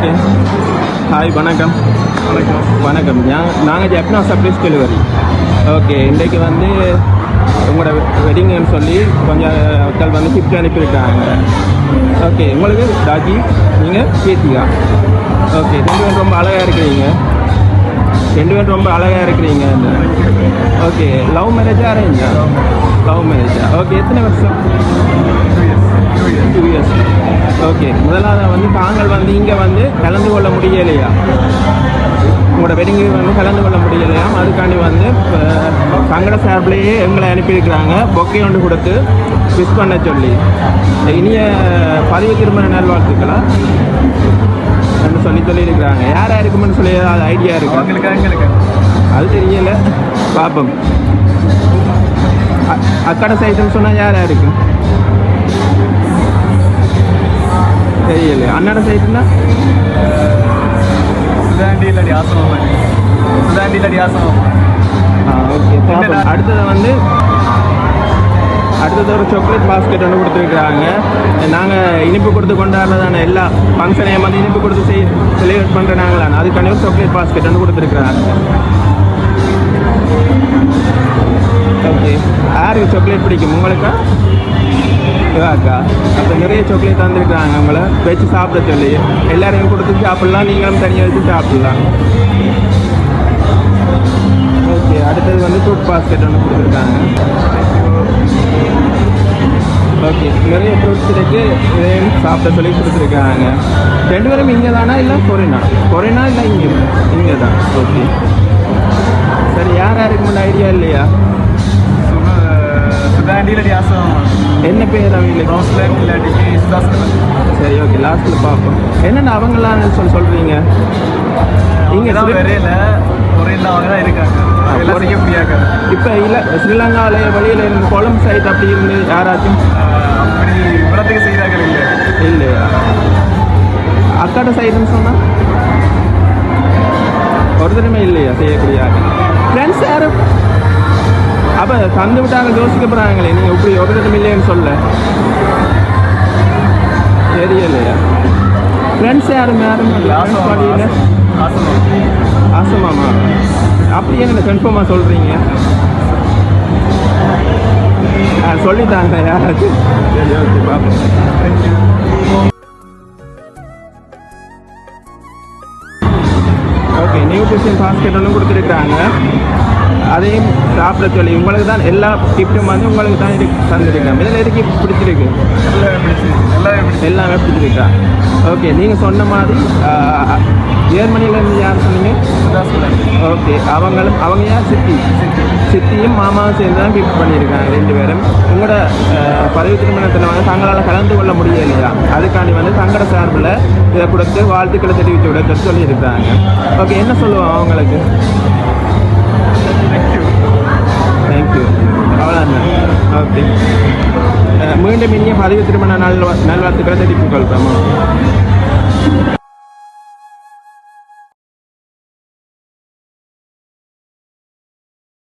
Okay. Hi, வணக்கம். வணக்கம். நாங்கள் ஜெப்னா சர்ப்ரைஸ் டெலிவரி. ஓகே, இன்றைக்கு வந்து உங்களோட வெட்டிங்னு சொல்லி கொஞ்சம் மக்கள் வந்து கிஃப்ட் அனுப்பியிருக்காங்க. ஓகே, உங்களுக்கு ராஜி, நீங்கள் கீர்த்திகா. ஓகே, ரெண்டு பேரும் ரொம்ப அழகாக இருக்கிறீங்க. ஓகே, லவ் மேரேஜா அரேஞ்சா? லவ் மேரேஜா? ஓகே, எத்தனை வருஷம்? 2 இயர்ஸ். ஓகே, முதலாவது வந்து தாங்கள் வந்து இங்கே வந்து கலந்து கொள்ள முடியலையா? உங்களோட வெட்டிங்கு வந்து கலந்து கொள்ள முடியலையா? அதுக்காண்டி வந்து சங்கட சார்பிலேயே எங்களை அனுப்பியிருக்கிறாங்க பொக்கே ஒன்று கொடுத்து விஷ் பண்ண சொல்லி. இனிய பதிவு திருமண நல்வாழ்த்துக்களா சொல்லியிருக்கிறாங்க. யாராக இருக்குமென்னு சொல்லி அது ஐடியா இருக்கு? அது தெரியல, பார்ப்போம். அக்கடை சைட்டுன்னு சொன்னால் யாராக இருக்கு தெரியல. அண்ணாட சைட்டுன்னா ஓகே. அடுத்தது ஒரு சாக்லேட் பாஸ்கெட் ஒன்று கொடுத்துருக்குறாங்க. நாங்கள் இனிப்பு கொடுத்து கொண்டாடுறதான எல்லா ஃபங்க்ஷனையும் வந்து இனிப்பு கொடுத்து செலிப்ரேட் பண்ணுறாங்களான்னு அதுக்கான ஒரு சாக்லேட் பாஸ்கெட் ஒன்று கொடுத்துருக்குறாங்க. ஓகே, யாருக்கு சாக்லேட் பிடிக்கும்? உங்களுக்கா? இவாக்கா? அப்போ நிறைய சாக்லேட் தந்துருக்குறாங்க உங்களை வச்சு சாப்பிட சொல்லி. எல்லாரையும் கொடுத்து சாப்பிட்லாம், நீங்களும் தனியாக வச்சு சாப்பிட்லாம். ஓகே, அடுத்தது வந்து ஃப்ரூட் பாஸ்கெட் ஒன்று கொடுத்துருக்காங்க. ஓகே, நிறைய ஃப்ரூட்ஸ் இருக்குது, இதையும் சாப்பிட சொல்லி கொடுத்துருக்காங்க. ரெண்டு பேரும் இங்கே தானா இல்லை கொரினா இல்லை இங்கே தான்? ஓகே, சரி. யார் இருக்குமெண்ட் ஐடியா இல்லையா? என்ன பேர் அவங்களுக்கு? சரி, ஓகே, லாஸ்ட்டில் பார்ப்போம். என்னென்ன அவங்களாம் சொல்கிறீங்க? இங்கே தான் வரையில இருக்காங்க. இப்போ இல்லை, ஸ்ரீலங்காவில் வெளியில் இருந்து கொழும்பு சைட் அப்படி இருந்து யாராச்சும் அப்படி இவ்வளோத்துக்கு செய்கிறார்கள் இல்லையா? அக்காட சைடுன்னு சொன்னால் ஒரு தினமே இல்லையா செய்யக்கூடிய ஃப்ரெண்ட்ஸ் யாரும்? அப்போ தந்து விட்டாங்க யோசிக்க போகிறாங்களே, நீங்கள் இப்படி ஒரு தினம் இல்லைன்னு சொல்ல தெரியலையா? ஃப்ரெண்ட்ஸ் யாரும் பாடியில் ஆசமாமா? அப்படி என்ன கன்ஃபார்மாக சொல்கிறீங்க? சொல்லிட்டாங்க யாராச்சும்? சரி, ஓகே, பார்ப்போம். ஓகே, நியூட்ரிஷன் பாஸ்கெட் ஒன்று கொடுத்துருக்காங்க. அதையும் சாப்பிட சொல்லி உங்களுக்கு தான் எல்லா கிஃப்ட்டும் வந்து உங்களுக்கு தான் தந்துருக்கேன். இதில் எது கிஃப்ட் பிடிச்சிருக்கு? எல்லாமே பிடிச்சிருக்கா? ஓகே, நீங்கள் சொன்ன மாதிரி ஜெர்மனியிலேருந்து யார் சொன்னீங்க? ஓகே, அவங்க யார்? சித்தியும் மாமாவும் சேர்ந்து தான் கிஃப்ட் பண்ணியிருக்காங்க ரெண்டு பேரும். உங்களோட பதிவு திருமணத்தில் வந்து தங்களால் கலந்து கொள்ள முடியலையா? அதுக்காண்டி வந்து தங்கட சார்பில் இதை கொடுத்து வாழ்த்துக்களை தெரிவித்து விட சொல்லியிருக்காங்க. ஓகே, என்ன சொல்லுவோம் அவங்களுக்கு? தேங்க்யூ. அவ்வளோதான். ஓகே, மீண்டும் இனிய பதிவு திருமண நல்வாழ்த்துக்களை தெரிவித்துக் கொள்கிறோம்.